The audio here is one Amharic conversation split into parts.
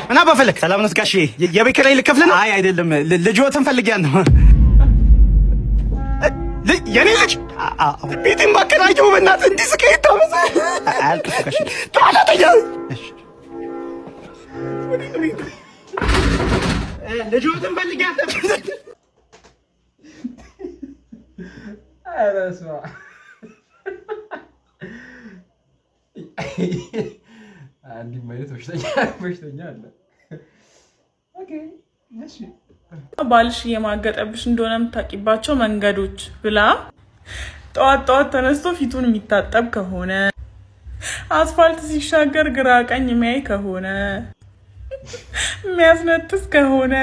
እና በፈለክ ሰላም ነው ጋሼ። የቤት ኪራይ ልከፍል ነው? አይ አይደለም፣ ልጅዎትን ፈልጊያለሁ። የኔ ልጅ ቤቴን ባከራየው በእናትህ እንዲህ ስቀይ ታመሰ አልኩሽ ጋሼ። ታላተኛ ልጅዎትን ፈልጊያለሁ። አረሳ አንዲ ማለት በሽተኛ አለ። ኦኬ እሺ ባልሽ የማገጠብሽ እንደሆነ የምታውቂባቸው መንገዶች ብላ ጠዋት ተነስቶ ፊቱን የሚታጠብ ከሆነ አስፋልት ሲሻገር ግራ ቀኝ የሚያይ ከሆነ የሚያስነጥስ ከሆነ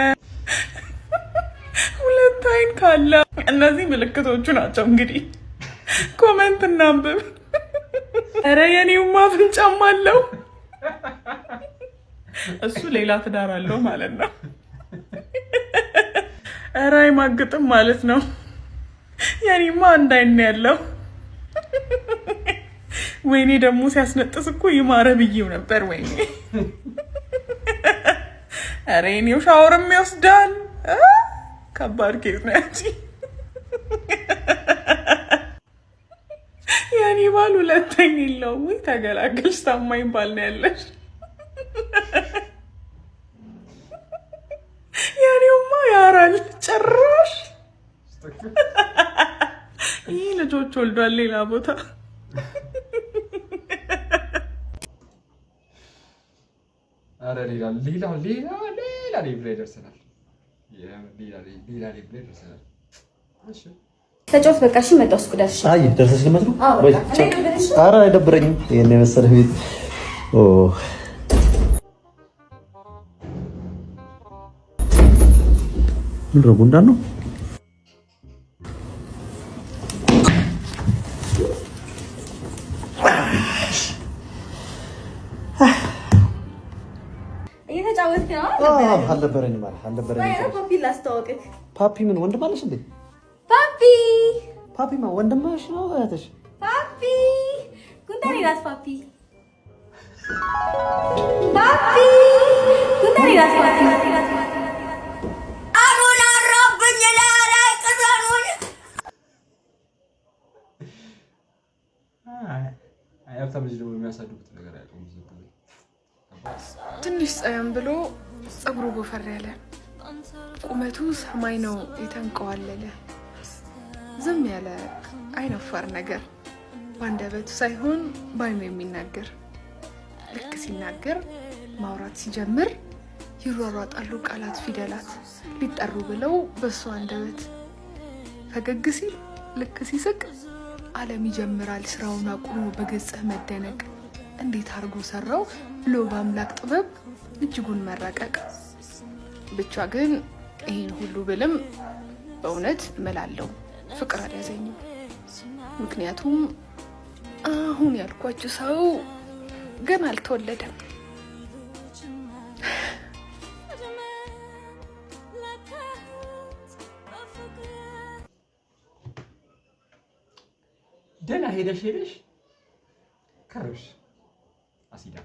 ሁለት አይን ካለ እነዚህ ምልክቶቹ ናቸው። እንግዲህ ኮሜንት እናንብብ። ኧረ የኔውማ አፍንጫም አለው። እሱ ሌላ ትዳር አለው ማለት ነው። ኧረ አይማግጥም ማለት ነው። የኔማ አንድ አይን ያለው። ወይኔ ደግሞ ሲያስነጥስ እኮ ይማረ ብዬው ነበር። ወይኔ ኧረ የኔው ሻወርም ይወስዳል። ከባድ ኬዝ ነው ያቺ። የኔ ባል ሁለተኛ የለውም ወይ ተገላገልሽ። ታማኝ ባል ነው ያለሽ። የኔውማ ያራል ጭራሽ። ይህ ልጆች ወልዷል ሌላ ቦታ። አረ ሌላ ሌቭል ደርሰናል። እሺ ተጫወት በቃ። እሺ መጣሁ። ስኩዳሽ አይ ደርሰሽ ልመት ነው ወይ? ኧረ አይደብረኝም። ይሄን የመሰለ ቤት ምን ነው ጉንዳን ነው? እየተጫወትክ ነው? አልነበረኝም ማለት አልነበረኝም። ፓፒ ላስተዋወቅህ። ፓፒ ምን ወንድም አለሽ እንዴ? ፓፒ ማ ወንድምሽ ነው እህትሽ? ፓፒ ጉንዳን ይላስ ፓፒ ጉንዳን ይላስ ፓፒ አሮና ረብኝ ላይ ቀዛኑን ሀብታም ልጅ ደግሞ የሚያሳድጉት ነገር ያለው ትንሽ ጸየም ብሎ ፀጉሩ ጎፈር ያለ ቁመቱ ሰማይ ነው የተንቀዋለለ ዝም ያለ አይነፋር ነገር ባንደበቱ ሳይሆን ባይኑ የሚናገር ልክ ሲናገር ማውራት ሲጀምር ይሯሯጣሉ ቃላት ፊደላት ሊጠሩ ብለው በሱ አንደበት ፈገግ ሲል ልክ ሲስቅ ዓለም ይጀምራል ስራውን አቁሞ በገጽህ መደነቅ እንዴት አርጎ ሰራው ብሎ በአምላክ ጥበብ እጅጉን መረቀቅ። ብቻ ግን ይሄን ሁሉ ብልም በእውነት እምላለው ፍቅር አልያዘኝም። ምክንያቱም አሁን ያልኳችሁ ሰው ገና አልተወለደም። ደህና ሄደሽ ከርሽ አሲዳ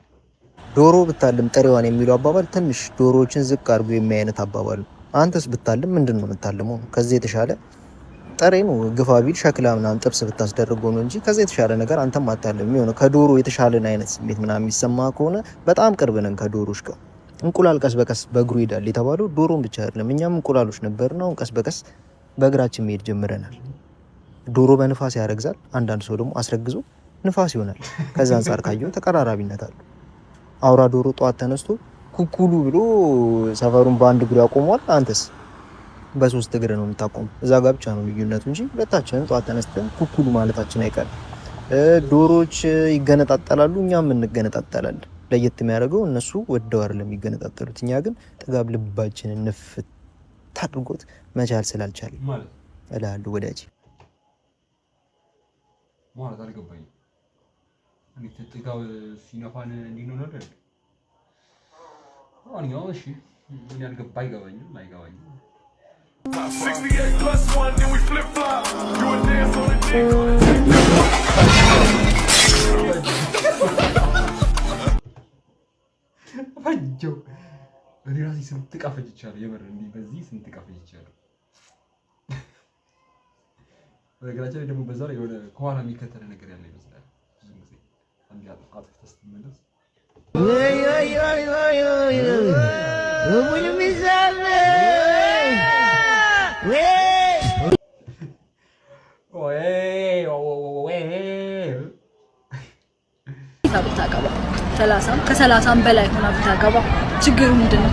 ዶሮ ብታልም ጥሬዋን የሚለው አባባል ትንሽ ዶሮዎችን ዝቅ አድርጎ የሚያይነት አባባል። አንተስ ብታልም ምንድነው የምታልመው? ከዚህ የተሻለ ጥሬ ነው ግፋ ቢል ሸክላ ምናምን ጥብስ ብታስደርገው ነው እንጂ ከዚህ የተሻለ ነገር አንተም አታልም። የሚሆነው ከዶሮ የተሻለን አይነት ስሜት ምናምን የሚሰማ ከሆነ በጣም ቅርብ ነን ከዶሮች ጋር። እንቁላል ቀስ በቀስ በእግሩ ይሄዳል የተባለው ዶሮን ብቻ አይደለም። እኛም እንቁላሎች ነበርና አሁን ቀስ በቀስ በእግራችን መሄድ ጀምረናል። ዶሮ በንፋስ ያረግዛል። አንዳንድ ሰው ደግሞ አስረግዞ ንፋስ ይሆናል። ከዛ አንፃር ካየው ተቀራራቢነት አለው። አውራ ዶሮ ጧት ተነስቶ ኩኩሉ ብሎ ሰፈሩን በአንድ እግሩ ያቆመዋል። አንተስ በሶስት እግር ነው የምታቆመው። እዛ ጋር ብቻ ነው ልዩነቱ እንጂ ሁለታችንም ጧት ተነስተን ኩኩሉ ማለታችን አይቀርም። ዶሮዎች ይገነጣጠላሉ፣ እኛም እንገነጣጠላለን። ለየት የሚያደርገው እነሱ ወደው አይደለም የሚገነጣጠሉት፣ እኛ ግን ጥጋብ ልባችንን ንፍት አድርጎት መቻል ስላልቻለ ማለት እላለሁ ወዳጅ። ማለት አልገባኝም። እንዴት ጥጋብ ሲነፋን እንዲኖር ነው አይደል? አሁን እሺ ምን ያልገባ አይገባኝም። 68+1 and we flip flop. You would dance on the Ayo. እኔ ራሴ ስንት ቀፈጅቻለሁ የምር እንዲህ በዚህ ስንት ቀፈጅቻለሁ። በነገራችን ላይ ደግሞ በዛ ላይ የሆነ ከኋላ የሚከተለ ነገር ያለ ይመስላል ብዙ ጊዜ አንድ አጥፍተህ ስትመለስ ብታገባ 30 ከ30 በላይ ሆና ብታገባ ችግሩ ምንድን ነው?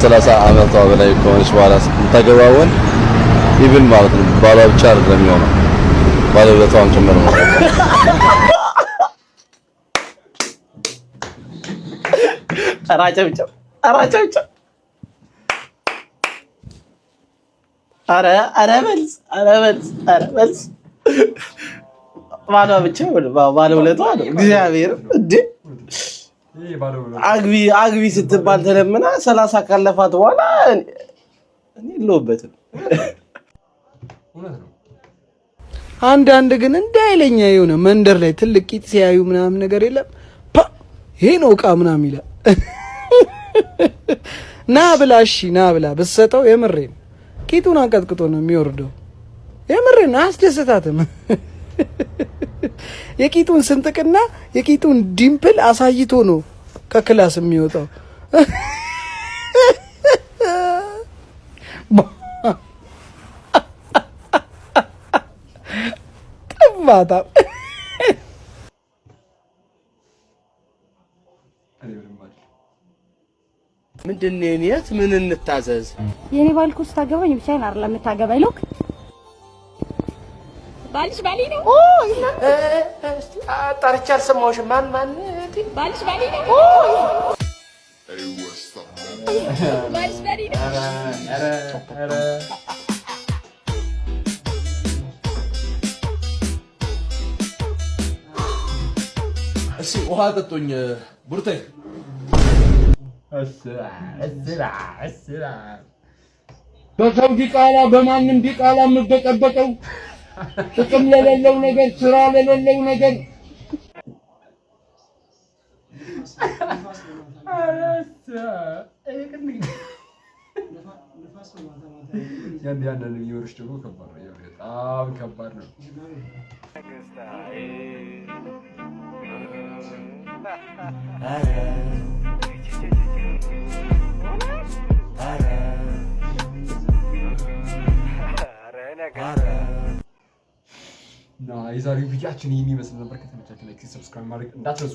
30 ዓመቷ በላይ ከሆነች በኋላ የምታገባውን ኢቭን ማለት ነው ባሏ ብቻ አይደለም የሚሆነው ባለቤቷም ጭምር ነው። አራጨብጨብ ኧረ መልስ ባሏ ብቻ ባለውለቷ ነው። እግዚአብሔር እንደ አግቢ ስትባል ተለምና 30 ካለፋት በኋላ እኔ የለሁበትም። አንዳንድ ግን እንዳይለኛ የሆነ መንደር ላይ ትልቅ ቂጥ ሲያዩ ምናምን ነገር የለም ይሄ ነው ዕቃ ምናምን ይላል። ና ብላ ብትሰጠው የምሬን ቂጡን አንቀጥቅጦ ነው የሚወርደው። የምሬን አያስደስታትም። የቂጡን ስንጥቅና የቂጡን ዲምፕል አሳይቶ ነው ከክላስ የሚወጣው። ጥባታ ምንድን ነው የት ምን እንታዘዝ? የኔ ባልኩ ስታገባኝ ብቻዬን አይደለም የምታገባኝ ሎክ ባልሽ ባሊ ነው። እስቲ አጣርቼ አልሰማሁሽም። ማን ባልሽ ባሊ ነው። ባልሽ ባሊ ነው። ኧረ እሺ ውሃ ጠጡኝ ቡርቴ። በሰው ዲቃላ በማንም ዲቃላ የምበጠበጠው ጥቅም ለሌለው ነገር ስራ ለሌለው ነገር ያን የሚወርሽ ደግሞ ከባድ ነው። በጣም ከባድ ነው። እና የዛሬው ቪዲዮአችን ይህን ይመስል ነበር። ከተመቻችሁ ላይክ፣ ሰብስክራይብ ማድረግ እንዳትረሱ።